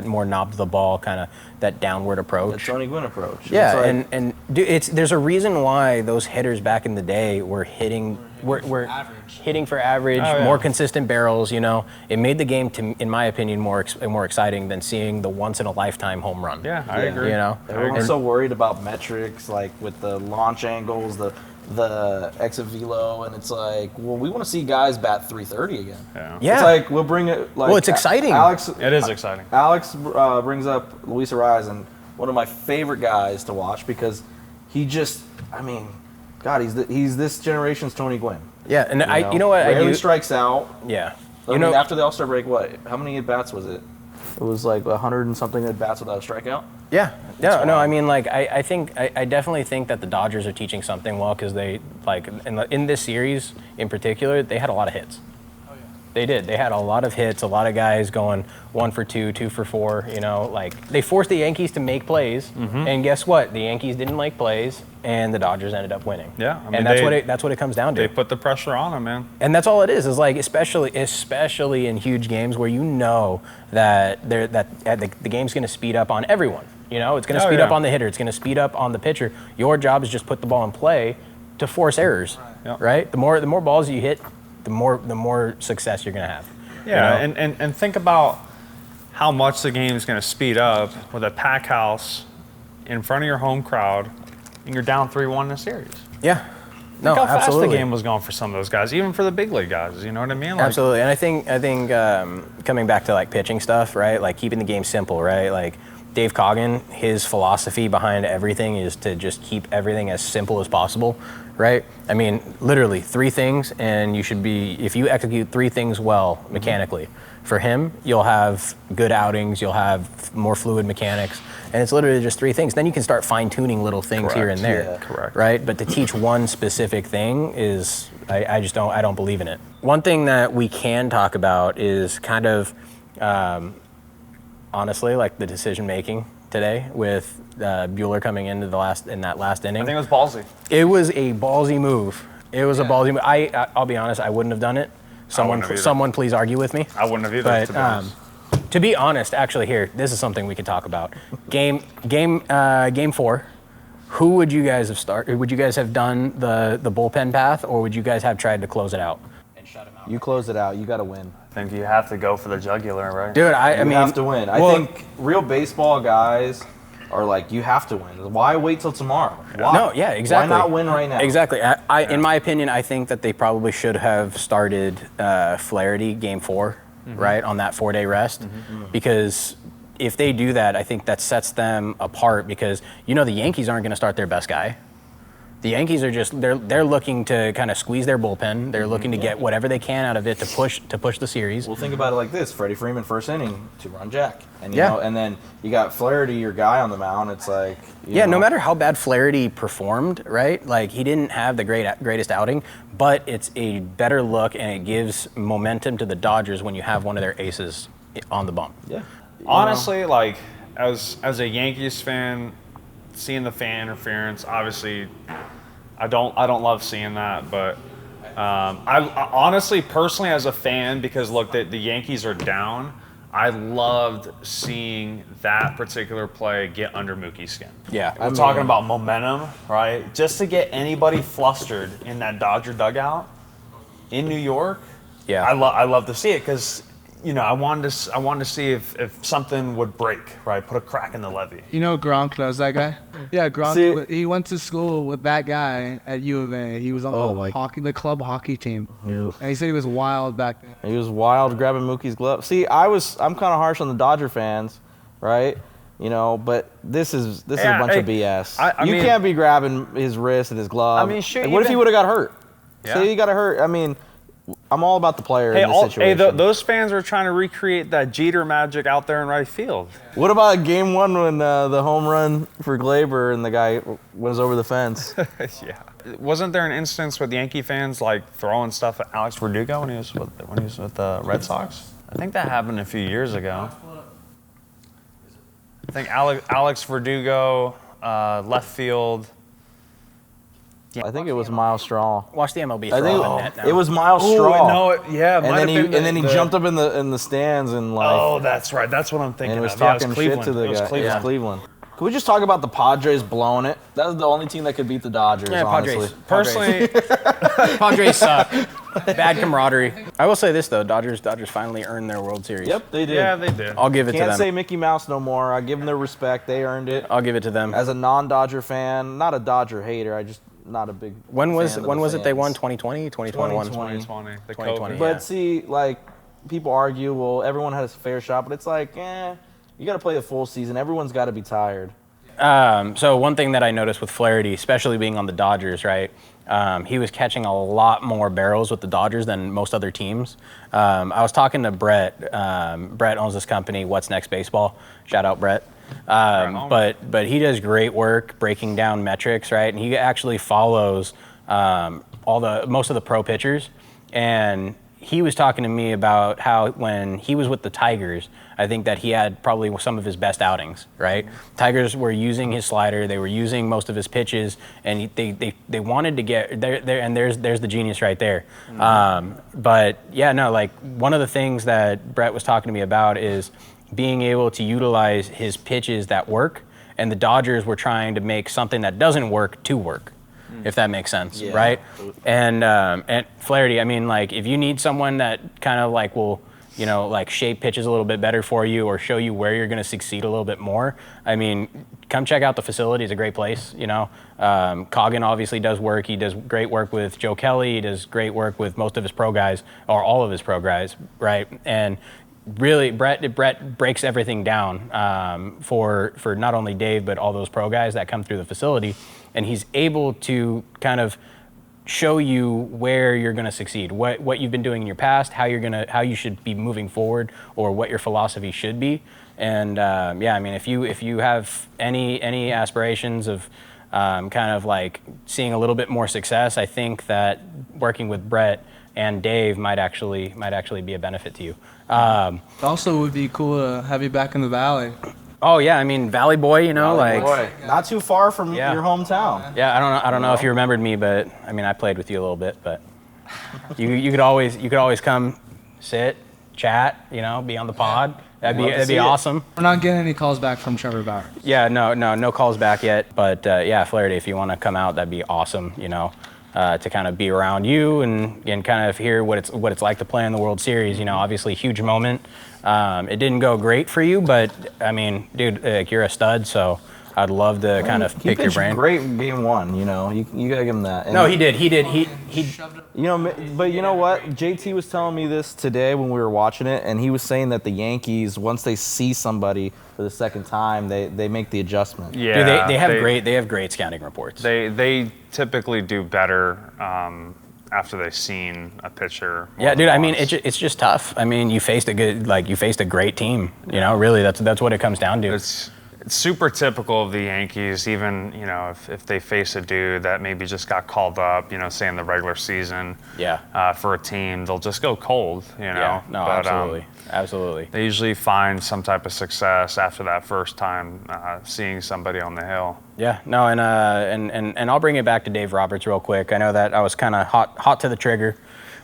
[SPEAKER 3] more knob to the ball, kind of that downward
[SPEAKER 6] The
[SPEAKER 3] approach.
[SPEAKER 6] Tony Gwynn approach.
[SPEAKER 3] Yeah,
[SPEAKER 6] It's like-
[SPEAKER 3] and dude, there's a reason why those hitters back in the day were hitting
[SPEAKER 5] Average.
[SPEAKER 3] hitting for average,
[SPEAKER 4] Oh, yeah.
[SPEAKER 3] more consistent barrels. It made the game, in my opinion, more exciting than seeing the once in a lifetime home run.
[SPEAKER 4] Yeah, I agree.
[SPEAKER 6] Everyone's
[SPEAKER 3] And-
[SPEAKER 6] so worried about metrics, like with the launch angles, the exit velo, and it's like, well, we want to see guys bat 330 again.
[SPEAKER 3] Yeah.
[SPEAKER 6] It's like we'll bring it. Like,
[SPEAKER 3] Well, it's exciting.
[SPEAKER 6] Alex,
[SPEAKER 4] It is exciting.
[SPEAKER 6] Alex brings up Luis Ariz, and one of my favorite guys to watch because he just, I mean, God, he's this generation's Tony Gwynn.
[SPEAKER 3] Yeah, and you know what I
[SPEAKER 6] Rarely
[SPEAKER 3] do.
[SPEAKER 6] strikes out.
[SPEAKER 3] Yeah,
[SPEAKER 6] I mean, after the All-Star break, how many at bats was it? It was like 100 and something at bats without a strikeout.
[SPEAKER 3] Yeah. No,
[SPEAKER 6] wild.
[SPEAKER 3] I mean, like, I definitely think that the Dodgers are teaching something well because they, like, in this series in particular, they had a lot of hits. They did. They had a lot of hits, a lot of guys going 1 for 2, 2 for 4, you know, like they forced the Yankees to make plays. And guess what? The Yankees didn't make plays and the Dodgers ended up winning.
[SPEAKER 4] Yeah. I mean,
[SPEAKER 3] and that's what it comes down to.
[SPEAKER 4] They put the pressure on them, man.
[SPEAKER 3] And that's all it is like, especially in huge games where you know that the game's going to speed up on everyone. You know, it's going to speed up on the hitter. It's going to speed up on the pitcher. Your job is just put the ball in play to force errors, right? The more balls you hit, the more success you're gonna have.
[SPEAKER 4] Yeah,
[SPEAKER 3] you know?
[SPEAKER 4] and think about how much the game is gonna speed up with a pack house in front of your home crowd, and you're down 3-1 in a series.
[SPEAKER 3] Yeah. No,
[SPEAKER 4] Look how
[SPEAKER 3] absolutely.
[SPEAKER 4] fast the game was going for some of those guys, even for the big league guys. You know what I mean? Like,
[SPEAKER 3] Absolutely, and I think coming back to like pitching stuff, right? Like keeping the game simple, right? Like Dave Coggin, his philosophy behind everything is to just keep everything as simple as possible, right? I mean, literally 3 things, and you should be, if you execute 3 things well mechanically, for him, you'll have good outings, you'll have more fluid mechanics, and it's literally just 3 things. Then you can start fine-tuning little things here and there,
[SPEAKER 6] Yeah.
[SPEAKER 4] Correct.
[SPEAKER 3] right? But to teach one specific thing is, I don't believe in it. One thing that we can talk about is kind of, honestly, like the decision making today with Bueller coming into in that last inning.
[SPEAKER 4] I think it was ballsy.
[SPEAKER 3] It was a ballsy move. It was a ballsy move. I'll be honest, I wouldn't have done it.
[SPEAKER 4] wouldn't have either.
[SPEAKER 3] Someone please argue with me.
[SPEAKER 4] I wouldn't have either.
[SPEAKER 3] But
[SPEAKER 4] To be honest.
[SPEAKER 3] to be honest, actually, here, this is something we could talk about. Game 4. Who would you guys have started? Would you guys have done the bullpen path, or would you guys have tried to close it out?
[SPEAKER 6] You close it out. You got to win.
[SPEAKER 4] I think you have to go for the jugular, right?
[SPEAKER 3] Dude, I
[SPEAKER 6] You
[SPEAKER 3] mean,
[SPEAKER 6] have to win. I
[SPEAKER 3] well,
[SPEAKER 6] think real baseball guys are like, you have to win. Why wait till tomorrow? Why?
[SPEAKER 3] No, yeah, exactly.
[SPEAKER 6] Why not win right now?
[SPEAKER 3] Exactly. In my opinion, I think that they probably should have started Flaherty game 4, right, on that 4-day rest, because if they do that, I think that sets them apart because, you know, the Yankees aren't going to start their best guy. The Yankees are just they're looking to kind of squeeze their bullpen. They're looking to get whatever they can out of it to push the series.
[SPEAKER 6] Well, think about it like this: Freddie Freeman, first inning, 2-run jack, and you
[SPEAKER 3] Yeah.
[SPEAKER 6] know, and then you got Flaherty, your guy on the mound. It's like, you
[SPEAKER 3] No
[SPEAKER 6] know,
[SPEAKER 3] matter how bad Flaherty performed, right? Like he didn't have the greatest outing, but it's a better look and it gives momentum to the Dodgers when you have one of their aces on the bump.
[SPEAKER 6] Yeah.
[SPEAKER 4] Honestly, like as a Yankees fan, seeing the fan interference, obviously, I don't love seeing that. But I honestly, personally, as a fan, because look, the Yankees are down. I loved seeing that particular play get under Mookie's skin.
[SPEAKER 3] Yeah.
[SPEAKER 4] We're talking about momentum, right? Just to get anybody flustered in that Dodger dugout in New York.
[SPEAKER 3] Yeah.
[SPEAKER 4] I love to see it because, you know, I wanted to see if something would break, right? Put a crack in the levee.
[SPEAKER 5] You know Gronk knows that guy? Yeah, Gronk.
[SPEAKER 6] See-
[SPEAKER 5] He went to school with that guy at U of A. He was on the club hockey team.
[SPEAKER 6] Yeah.
[SPEAKER 5] And he said he was wild back then.
[SPEAKER 6] He was wild grabbing Mookie's glove. See, I'm kind of harsh on the Dodger fans, right? You know, but this is a bunch of BS.
[SPEAKER 4] I
[SPEAKER 6] you
[SPEAKER 4] mean-
[SPEAKER 6] can't be grabbing his wrist and his glove.
[SPEAKER 4] I mean, shoot,
[SPEAKER 6] Like, what if he
[SPEAKER 4] even-
[SPEAKER 6] would have got hurt?
[SPEAKER 4] Yeah.
[SPEAKER 6] Say he got hurt. I mean, I'm all about the player
[SPEAKER 4] Hey,
[SPEAKER 6] in this situation.
[SPEAKER 4] those fans are trying to recreate that Jeter magic out there in right field.
[SPEAKER 6] What about game 1 when the home run for Glaber and the guy was over the fence?
[SPEAKER 4] Yeah. Wasn't there an instance with Yankee fans like throwing stuff at Alex Verdugo when he was with the Red Sox? I think that happened a few years ago. I think Alex Verdugo, left field.
[SPEAKER 6] I think it was Miles Straw.
[SPEAKER 3] Watch the MLB
[SPEAKER 6] I
[SPEAKER 3] throw
[SPEAKER 6] think
[SPEAKER 3] up in net now.
[SPEAKER 6] it was Miles Straw.
[SPEAKER 4] No, yeah,
[SPEAKER 6] and then he jumped up in the stands and like.
[SPEAKER 4] Oh, that's right. That's what I'm thinking
[SPEAKER 6] And he was
[SPEAKER 4] of. Yeah, it
[SPEAKER 6] talking shit
[SPEAKER 4] Cleveland.
[SPEAKER 6] to the
[SPEAKER 4] It was
[SPEAKER 6] guy.
[SPEAKER 4] Cleveland.
[SPEAKER 6] It was Cleveland. Can we just talk about the Padres blowing it? That was the only team that could beat the Dodgers,
[SPEAKER 3] Yeah,
[SPEAKER 6] honestly.
[SPEAKER 3] Padres.
[SPEAKER 4] Personally,
[SPEAKER 3] Padres suck. Bad camaraderie. I will say this though, Dodgers finally earned their World Series.
[SPEAKER 6] Yep, they did.
[SPEAKER 4] yeah, they did.
[SPEAKER 3] I'll give it to
[SPEAKER 6] Can't
[SPEAKER 3] them.
[SPEAKER 6] say Mickey Mouse no more. I give them their respect. They earned it.
[SPEAKER 3] I'll give it to them.
[SPEAKER 6] As a non-Dodger fan, not a Dodger hater, I just not a big
[SPEAKER 3] When was
[SPEAKER 6] fan of the
[SPEAKER 3] it they
[SPEAKER 6] fans.
[SPEAKER 3] won? 2020, 2021?
[SPEAKER 6] 2020.
[SPEAKER 4] 2020. The
[SPEAKER 3] 2020.
[SPEAKER 4] COVID.
[SPEAKER 6] But
[SPEAKER 3] Yeah.
[SPEAKER 6] see, like, people argue, well, everyone has a fair shot, but it's like, you got to play a full season. Everyone's got to be tired.
[SPEAKER 3] So one thing that I noticed with Flaherty, especially being on the Dodgers, right? He was catching a lot more barrels with the Dodgers than most other teams. I was talking to Brett. Brett owns this company, What's Next Baseball. Shout out, Brett. But he does great work breaking down metrics, right? And he actually follows most of the pro pitchers. And he was talking to me about how when he was with the Tigers, I think that he had probably some of his best outings, right? Tigers were using his slider, they were using most of his pitches, and they wanted to get there. And there's the genius right there. But yeah, no, like one of the things that Brett was talking to me about is being able to utilize his pitches that work, and the Dodgers were trying to make something that doesn't work to work. If that makes sense, right? And Flaherty, I mean, like, if you need someone that kind of like will, you know, like shape pitches a little bit better for you or show you where you're going to succeed a little bit more, I mean, come check out the facility. It's a great place, you know. Coggin obviously does work. He does great work with Joe Kelly. He does great work with most of his pro guys, or all of his pro guys, right? And really, Brett breaks everything down for not only Dave, but all those pro guys that come through the facility. And he's able to kind of show you where you're going to succeed, what you've been doing in your past, how you should be moving forward, or what your philosophy should be. And yeah, I mean, if you have any aspirations of kind of like seeing a little bit more success, I think that working with Brett and Dave might actually be a benefit to you.
[SPEAKER 5] Also, it would be cool to have you back in the Valley.
[SPEAKER 3] Oh yeah, I mean Valley Boy, you know,
[SPEAKER 6] Not too far from your hometown.
[SPEAKER 3] Yeah, I don't know if you remembered me, but I mean I played with you a little bit, but you could always come, sit, chat, you know, be on the pod. That'd be awesome.
[SPEAKER 5] We're not getting any calls back from Trevor Bauer.
[SPEAKER 3] Yeah, no calls back yet, but yeah, Flaherty, if you want to come out, that'd be awesome, you know. To kind of be around you and kind of hear what it's like to play in the World Series. You know, obviously huge moment. It didn't go great for you, but I mean, dude, like, you're a stud, so I'd love to kind of pick your brain.
[SPEAKER 6] Great in game one, you know. You gotta give him that. And
[SPEAKER 3] no, he did.
[SPEAKER 6] You know, but you know what? JT was telling me this today when we were watching it, and he was saying that the Yankees, once they see somebody for the second time, they make the adjustment.
[SPEAKER 4] Yeah,
[SPEAKER 3] dude, they have great scouting reports.
[SPEAKER 4] They typically do better after they've seen a pitcher.
[SPEAKER 3] Yeah, dude. I mean, it's just tough. I mean, you faced a great team. You know, really, that's what it comes down to.
[SPEAKER 4] It's super typical of the Yankees, even, you know, if they face a dude that maybe just got called up, you know, say in the regular season, for a team, they'll just go cold, you know.
[SPEAKER 3] Yeah, no, but, absolutely.
[SPEAKER 4] They usually find some type of success after that first time seeing somebody on the hill.
[SPEAKER 3] Yeah, no, and I'll bring it back to Dave Roberts real quick. I know that I was kind of hot to the trigger,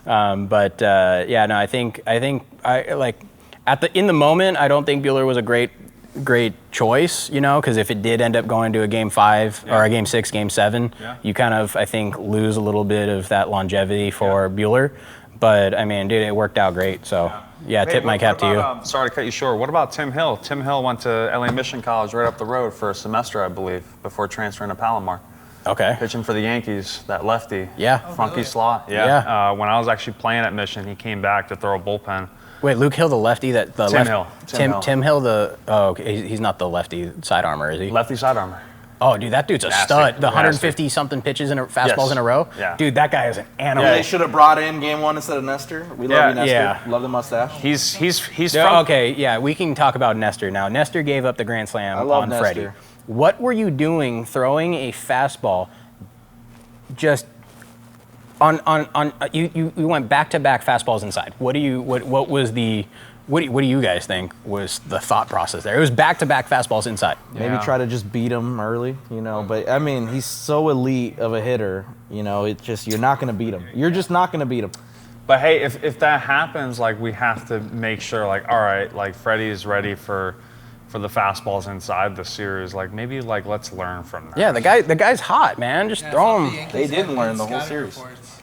[SPEAKER 3] but yeah, no, I think in the moment, I don't think Buehler was a great choice, you know, because if it did end up going to a game 5 or a game 6, game 7, you kind of, I think, lose a little bit of that longevity for Buehler. But I mean, dude, it worked out great. So yeah, tip my cap to you.
[SPEAKER 4] Sorry to cut you short. What about Tim Hill? Tim Hill went to LA Mission College right up the road for a semester, I believe, before transferring to Palomar.
[SPEAKER 3] Okay.
[SPEAKER 4] Pitching for the Yankees, that lefty.
[SPEAKER 3] Yeah.
[SPEAKER 4] Funky slot. Yeah. When I was actually playing at Mission, he came back to throw a bullpen.
[SPEAKER 3] Wait, Luke Hill, the lefty that the
[SPEAKER 4] Tim Hill.
[SPEAKER 3] Tim Hill, okay, he's not the lefty side armor, is he?
[SPEAKER 4] Lefty side armor.
[SPEAKER 3] Oh, dude, that dude's a stud. The 150 something pitches fastballs in a row.
[SPEAKER 4] Yeah.
[SPEAKER 3] Dude, that guy is an animal.
[SPEAKER 6] Yeah, they should have brought in game 1 instead of Nestor. We love you, Nestor.
[SPEAKER 3] Yeah.
[SPEAKER 6] Love the mustache.
[SPEAKER 4] He's
[SPEAKER 3] from. Okay, yeah, we can talk about Nestor now. Nestor gave up the grand slam on
[SPEAKER 6] Nestor.
[SPEAKER 3] Freddie. What were you doing throwing a fastball just you went back-to-back fastballs inside. What do you guys think was the thought process there? It was back-to-back fastballs inside.
[SPEAKER 6] Maybe try to just beat him early, you know. But I mean, he's so elite of a hitter, you know. It's just you're not going to beat him. You're just not going to beat him.
[SPEAKER 4] But hey, if that happens, like, we have to make sure, like, all right, like, Freddie is ready for the fastballs inside the series. Like, maybe, like, let's learn from that.
[SPEAKER 3] Yeah, the guy's hot, man. Just throw him.
[SPEAKER 6] They didn't learn the whole series.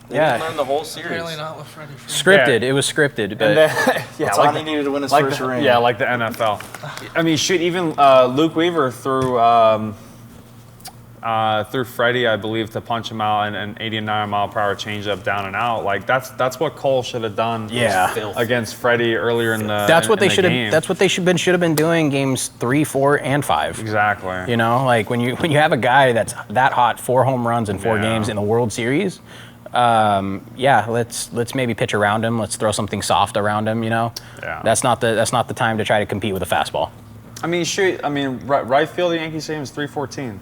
[SPEAKER 6] They didn't learn the whole series.
[SPEAKER 5] Apparently not with Freddie.
[SPEAKER 3] Scripted. Yeah. It was scripted. But
[SPEAKER 6] that's all he needed to win his first ring.
[SPEAKER 4] Yeah, like the NFL. I mean, shoot, even Luke Weaver threw, I threw Freddie, I believe, to punch him out and an 89 mile per hour changeup down and out. Like that's what Cole should have done.
[SPEAKER 3] Yeah.
[SPEAKER 4] Against Freddie earlier in the.
[SPEAKER 3] That's what they should
[SPEAKER 4] game.
[SPEAKER 3] have. That's what they should have been doing games 3, 4, and 5.
[SPEAKER 4] Exactly.
[SPEAKER 3] You know, like when you have a guy that's that hot, 4 home runs in 4 games in the World Series. Let's maybe pitch around him. Let's throw something soft around him. You know, that's not the time to try to compete with a fastball.
[SPEAKER 4] I mean, right field, the Yankees Stadium is 314.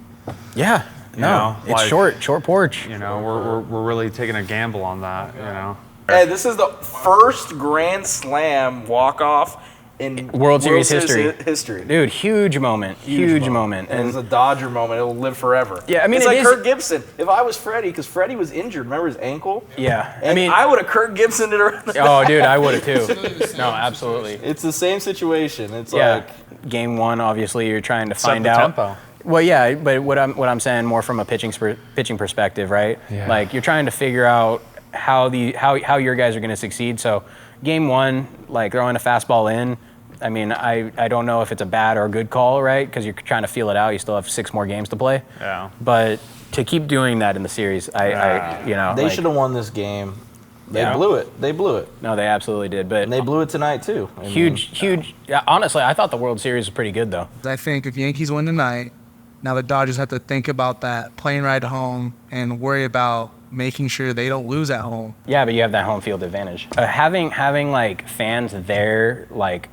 [SPEAKER 3] Yeah, it's like, short porch.
[SPEAKER 4] You know, we're really taking a gamble on that. You know.
[SPEAKER 1] Hey, this is the first Grand Slam walk-off in
[SPEAKER 3] World Series history.
[SPEAKER 1] Dude,
[SPEAKER 3] huge moment. Huge moment.
[SPEAKER 1] And it's a Dodger moment. It'll live forever.
[SPEAKER 3] Yeah, I mean,
[SPEAKER 1] it's like Kirk Gibson. If I was Freddie, because Freddie was injured, remember his ankle?
[SPEAKER 3] Yeah.
[SPEAKER 1] And I would have Kirk Gibsoned it around.
[SPEAKER 3] Oh, dude, I would have too. No, absolutely.
[SPEAKER 1] It's the same situation. It's like
[SPEAKER 3] game 1. Obviously, you're trying to find
[SPEAKER 4] the
[SPEAKER 3] out.
[SPEAKER 4] Tempo.
[SPEAKER 3] Well, yeah, but what I'm saying more from a pitching perspective, right? Yeah. Like you're trying to figure out how your guys are going to succeed. So, game 1, like throwing a fastball in. I mean, I don't know if it's a bad or a good call, right? Because you're trying to feel it out. You still have 6 more games to play.
[SPEAKER 4] Yeah.
[SPEAKER 3] But to keep doing that in the series,
[SPEAKER 6] they should have won this game. They blew it. They blew it.
[SPEAKER 3] No, they absolutely did. But
[SPEAKER 6] and they blew it tonight too.
[SPEAKER 3] Huge. Yeah, honestly, I thought the World Series was pretty good though.
[SPEAKER 5] I think if Yankees win tonight, now the Dodgers have to think about that plane ride home and worry about making sure they don't lose at home.
[SPEAKER 3] Yeah, but you have that home field advantage. Having like fans there, like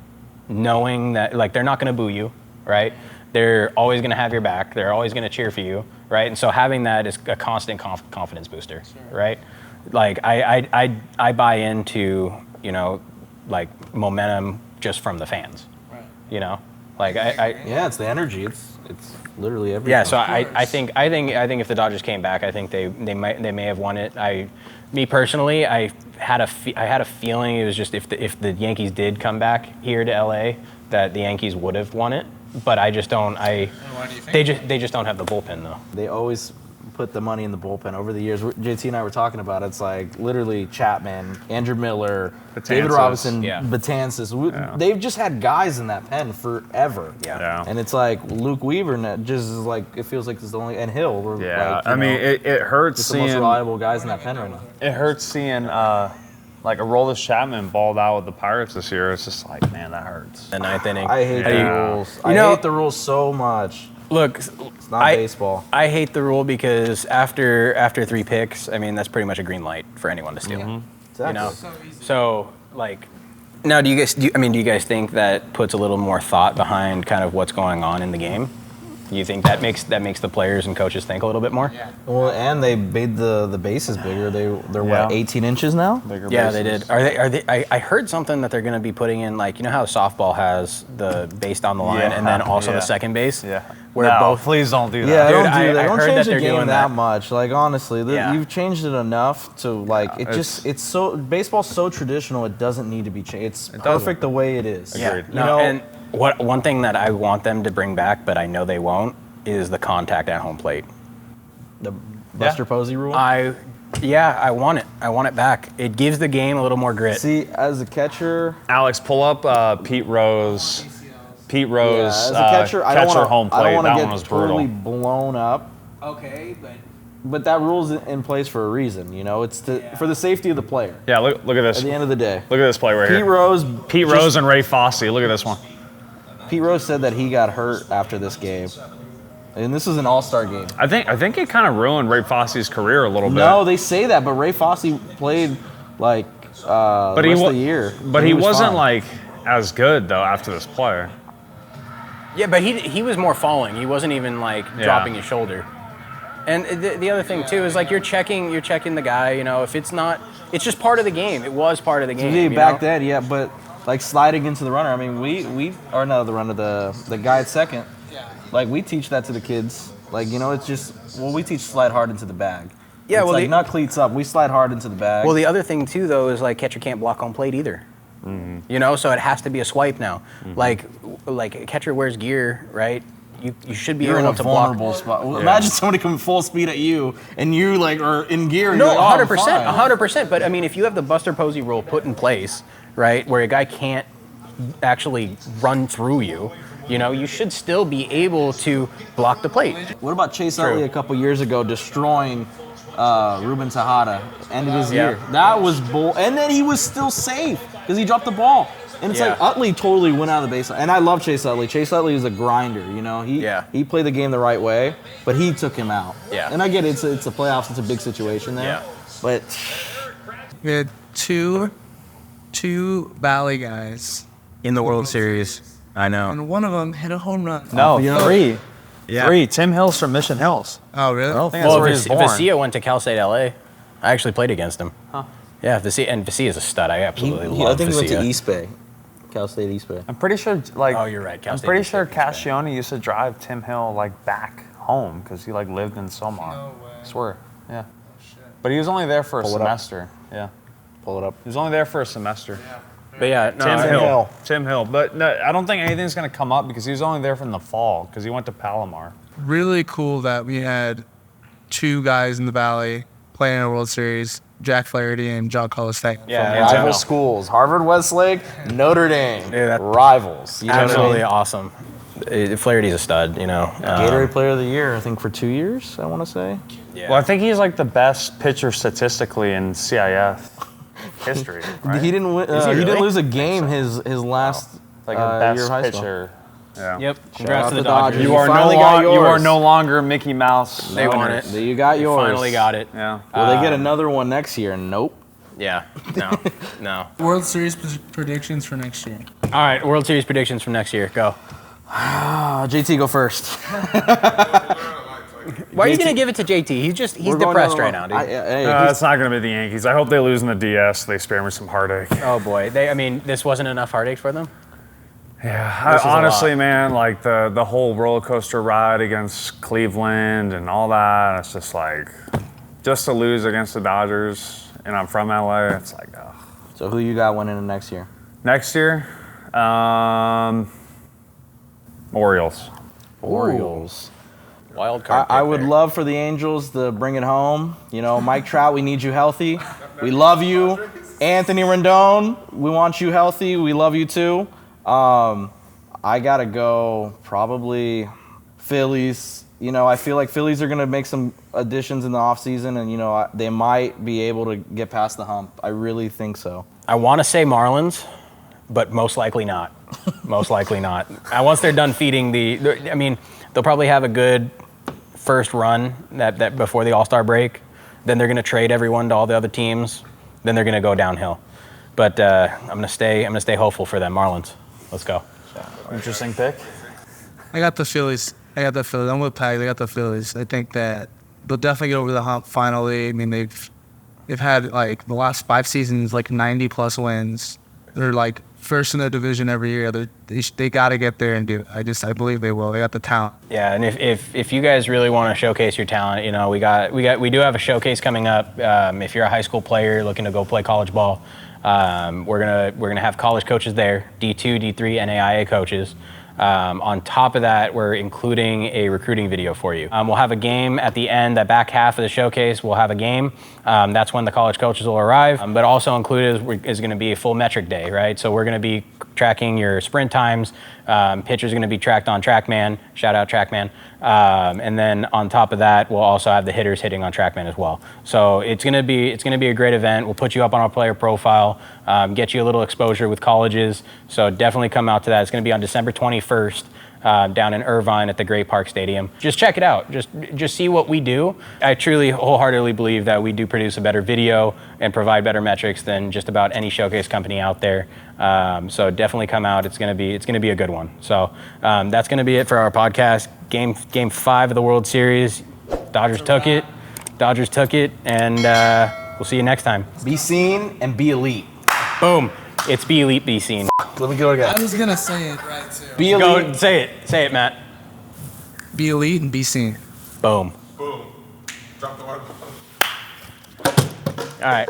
[SPEAKER 3] knowing that like they're not going to boo you, right? They're always going to have your back. They're always going to cheer for you, right? And so having that is a constant confidence booster, right? Like I buy into, you know, like momentum just from the fans, right? You know, like
[SPEAKER 6] it's the energy. It's literally everything.
[SPEAKER 3] Yeah, so I think if the Dodgers came back, I think they may have won it. Me personally, I had a feeling it was just if the Yankees did come back here to LA, that the Yankees would have won it. But I just don't. They just don't have the bullpen though.
[SPEAKER 6] They always put the money in the bullpen. Over the years, JT and I were talking about it. It's like literally Chapman, Andrew Miller, David Robinson, Betances. They've just had guys in that pen forever.
[SPEAKER 4] Yeah.
[SPEAKER 6] And it's like Luke Weaver just is like, it feels like it's the only, and Hill.
[SPEAKER 4] Yeah.
[SPEAKER 6] Like,
[SPEAKER 4] I mean, it hurts
[SPEAKER 6] just
[SPEAKER 4] seeing
[SPEAKER 6] the most reliable guys in that pen right now.
[SPEAKER 4] It hurts seeing like Aroldis Chapman balled out with the Pirates this year. It's just like, man, that hurts.
[SPEAKER 3] The 9th inning.
[SPEAKER 6] I hate the rules. I hate the rules so much.
[SPEAKER 3] Look,
[SPEAKER 6] it's not baseball.
[SPEAKER 3] I hate the rule because after 3 picks, I mean that's pretty much a green light for anyone to steal.
[SPEAKER 6] Mm-hmm. Exactly.
[SPEAKER 3] You know, so like, now do you guys think that puts a little more thought behind kind of what's going on in the game? Do you think that makes the players and coaches think a little bit more? Yeah.
[SPEAKER 6] Well, and they made the bases bigger. They're what, 18 inches now?
[SPEAKER 4] Bigger
[SPEAKER 3] yeah,
[SPEAKER 4] bases.
[SPEAKER 3] they did. Are they? I heard something that they're going to be putting in, like, you know how softball has the base down the line and then also the second base.
[SPEAKER 4] Yeah.
[SPEAKER 3] Where
[SPEAKER 4] no, please don't do that.
[SPEAKER 6] Yeah,
[SPEAKER 3] Dude,
[SPEAKER 6] don't do that.
[SPEAKER 3] I
[SPEAKER 6] Don't
[SPEAKER 3] heard
[SPEAKER 6] change
[SPEAKER 3] that
[SPEAKER 6] the
[SPEAKER 3] they're doing
[SPEAKER 6] game that much. Like, honestly, you've changed it enough to, like, it's so, baseball's so traditional, it doesn't need to be changed. It's perfect the way it is.
[SPEAKER 3] Yeah.
[SPEAKER 4] Agreed.
[SPEAKER 3] No, and one thing that I want them to bring back, but I know they won't, is the contact at home plate.
[SPEAKER 6] The Buster Posey rule?
[SPEAKER 3] I want it. I want it back. It gives the game a little more grit.
[SPEAKER 6] See, as a catcher...
[SPEAKER 4] Alex, pull up Pete Rose. Pete Rose,
[SPEAKER 6] as a catcher, I don't want
[SPEAKER 4] home plate.
[SPEAKER 6] I don't
[SPEAKER 4] that
[SPEAKER 6] want
[SPEAKER 4] one
[SPEAKER 6] to
[SPEAKER 4] was
[SPEAKER 6] get
[SPEAKER 4] brutal.
[SPEAKER 6] totally blown up.
[SPEAKER 5] Okay,
[SPEAKER 6] But that rule's in place for a reason, you know? It's for the safety of the player.
[SPEAKER 4] Yeah, look at this.
[SPEAKER 6] At the end of the day.
[SPEAKER 4] Look at this play right here. Pete Rose and Ray Fosse. Look at this one.
[SPEAKER 6] Pete Rose said that he got hurt after this game. And this is an all-star game.
[SPEAKER 4] I think it kind of ruined Ray Fosse's career a little bit.
[SPEAKER 6] No, they say that, but Ray Fosse played like the rest of the year.
[SPEAKER 4] But he wasn't fine. Like as good though after this play.
[SPEAKER 3] Yeah, but he was more falling. He wasn't even like dropping his shoulder. And the other thing too is like you're checking the guy. You know, if it's not, it's just part of the game. It was part of the game.
[SPEAKER 6] Back then, yeah, but like sliding into the runner. I mean, we are not the runner, the guy at second. Like, we teach that to the kids. Like, you know, it's just, we teach slide hard into the bag. Yeah, it's like not cleats up. We slide hard into the bag.
[SPEAKER 3] Well, the other thing, too, though, is, like, catcher can't block on plate either. Mm-hmm. You know, so it has to be a swipe now. Mm-hmm. Like a catcher wears gear, right? You should be able to block.
[SPEAKER 6] Vulnerable spot. Well, imagine somebody coming full speed at you, and you, like, are in gear. And
[SPEAKER 3] no,
[SPEAKER 6] like,
[SPEAKER 3] 100%. But, I mean, if you have the Buster Posey rule put in place, right, where a guy can't actually run through you, you should still be able to block the plate.
[SPEAKER 6] What about Chase Utley a couple years ago destroying Ruben Tejada, end of his year? That was and then he was still safe because he dropped the ball. And it's like Utley totally went out of the baseline. And I love Chase Utley. Chase Utley is a grinder, He played the game the right way, but he took him out.
[SPEAKER 3] Yeah.
[SPEAKER 6] And I get it, it's the playoffs, it's a big situation there.
[SPEAKER 3] Yeah.
[SPEAKER 6] But
[SPEAKER 5] We had two Valley guys,
[SPEAKER 7] In the World Series. I know.
[SPEAKER 5] and one of them hit a home run.
[SPEAKER 7] No,
[SPEAKER 6] you know-
[SPEAKER 7] 3.
[SPEAKER 8] Yeah.
[SPEAKER 7] 3. Tim Hill's from Mission Hills.
[SPEAKER 5] Oh, really?
[SPEAKER 7] I think that's
[SPEAKER 3] Well,
[SPEAKER 7] where he was born.
[SPEAKER 3] Vesia went to Cal State LA. I actually played against him. Huh. Yeah, Vesia is a stud. I absolutely love
[SPEAKER 6] I think he went to
[SPEAKER 3] Vesia.
[SPEAKER 6] East Bay, Cal State East Bay.
[SPEAKER 7] I'm pretty sure,
[SPEAKER 3] Oh, you're right. Cal
[SPEAKER 7] I'm
[SPEAKER 3] State
[SPEAKER 7] pretty
[SPEAKER 3] East
[SPEAKER 7] sure
[SPEAKER 3] Bay, East Bay.
[SPEAKER 7] Cascione used to drive Tim Hill back home because he lived in Somar.
[SPEAKER 5] No way.
[SPEAKER 7] I swear. Yeah. But he was only there for a
[SPEAKER 6] Pull it up.
[SPEAKER 7] semester. Yeah.
[SPEAKER 6] Pull it up.
[SPEAKER 7] He was only there for a semester.
[SPEAKER 3] But yeah, no,
[SPEAKER 7] Tim Hill. But no, I don't think anything's gonna come up because he was only there from the fall because he went to Palomar.
[SPEAKER 5] Really cool that we had two guys in the Valley playing in a World Series, Jack Flaherty and John Colostek.
[SPEAKER 3] yeah,
[SPEAKER 6] Rival
[SPEAKER 3] Tim Hill.
[SPEAKER 6] schools, Harvard, Westlake, Notre Dame,
[SPEAKER 3] Yeah,
[SPEAKER 6] rivals. You know what I
[SPEAKER 3] Absolutely
[SPEAKER 6] mean?
[SPEAKER 3] awesome. Flaherty's a stud,
[SPEAKER 6] Gatorade Player of the Year, I think for 2 years, I want to say.
[SPEAKER 3] Yeah.
[SPEAKER 7] Well, I think he's the best pitcher statistically in CIF history. Right?
[SPEAKER 6] He didn't win.
[SPEAKER 3] he
[SPEAKER 6] He
[SPEAKER 3] really?
[SPEAKER 6] didn't lose a game his last
[SPEAKER 7] the
[SPEAKER 6] year
[SPEAKER 7] best
[SPEAKER 6] of high school.
[SPEAKER 7] pitcher. Yeah.
[SPEAKER 3] Yep.
[SPEAKER 6] out
[SPEAKER 3] Congrats to
[SPEAKER 6] to
[SPEAKER 3] the Dodgers.
[SPEAKER 6] Dodgers.
[SPEAKER 7] You are
[SPEAKER 6] finally got
[SPEAKER 7] you are
[SPEAKER 6] yours.
[SPEAKER 7] no longer Mickey Mouse.
[SPEAKER 3] They won it.
[SPEAKER 6] You got yours.
[SPEAKER 3] Finally got it.
[SPEAKER 7] Yeah.
[SPEAKER 6] Will they get another one next year? Nope.
[SPEAKER 3] Yeah. No.
[SPEAKER 5] World Series predictions for next year.
[SPEAKER 3] All right. World Series predictions from next year. Go.
[SPEAKER 6] JT, go first.
[SPEAKER 3] Why are you gonna give it to JT? He's depressed right now, dude.
[SPEAKER 4] It's not going to be the Yankees. I hope they lose in the DS. They spare me some heartache.
[SPEAKER 3] Oh boy. This wasn't enough heartache for them.
[SPEAKER 4] Yeah,
[SPEAKER 3] is a
[SPEAKER 4] honestly,
[SPEAKER 3] lot.
[SPEAKER 4] man, the whole roller coaster ride against Cleveland and all that, it's just to lose against the Dodgers, and I'm from LA, it's oh.
[SPEAKER 6] So who you got winning next year?
[SPEAKER 4] Next year, Orioles.
[SPEAKER 6] Orioles.
[SPEAKER 3] Wild card.
[SPEAKER 6] I
[SPEAKER 3] pick
[SPEAKER 6] would
[SPEAKER 3] there.
[SPEAKER 6] love for the Angels to bring it home. Mike Trout, we need you healthy. We love you. Anthony Rendon, we want you healthy. We love you too. I gotta go probably Phillies. I feel like Phillies are gonna make some additions in the offseason, and they might be able to get past the hump. I really think so.
[SPEAKER 3] I want to say Marlins, but most likely not. Most likely not. Once they're done feeding they'll probably have a good first run that before the All-Star break. Then they're going to trade everyone to all the other teams. Then they're going to go downhill. But I'm going to stay hopeful for them. Marlins. Let's go.
[SPEAKER 7] Interesting pick.
[SPEAKER 5] I got the Phillies. I'm with Pag. I got the Phillies. I think that they'll definitely get over the hump finally. They've had the last 5 seasons 90+ wins. They're first in the division every year. They got to get there and do it. I believe they will. They got the talent.
[SPEAKER 3] Yeah, and if you guys really want to showcase your talent, we do have a showcase coming up. If you're a high school player looking to go play college ball, we're gonna have college coaches there, D2, D3, NAIA coaches. On top of that, we're including a recruiting video for you. We'll have a game at the end, that back half of the showcase, we'll have a game. That's when the college coaches will arrive. But also included is going to be a full metric day, right? So we're going to be tracking your sprint times. Pitchers are going to be tracked on TrackMan. Shout out TrackMan. And then on top of that, we'll also have the hitters hitting on TrackMan as well. So it's going to be a great event. We'll put you up on our player profile, get you a little exposure with colleges. So definitely come out to that. It's going to be on December 21st. Down in Irvine at the Great Park Stadium. Just check it out. Just see what we do. I truly wholeheartedly believe that we do produce a better video and provide better metrics than just about any showcase company out there. So definitely come out. It's gonna be a good one. So that's gonna be it for our podcast. Game 5 of the World Series. Dodgers took it, and we'll see you next time.
[SPEAKER 6] Be seen and be elite.
[SPEAKER 3] Boom. It's be elite, be seen.
[SPEAKER 6] Let me go again.
[SPEAKER 5] I was going to say it right, too.
[SPEAKER 6] Be elite.
[SPEAKER 3] Go say it, Matt.
[SPEAKER 5] Be elite and be seen.
[SPEAKER 3] Boom.
[SPEAKER 8] Boom. Drop the water.
[SPEAKER 3] All right.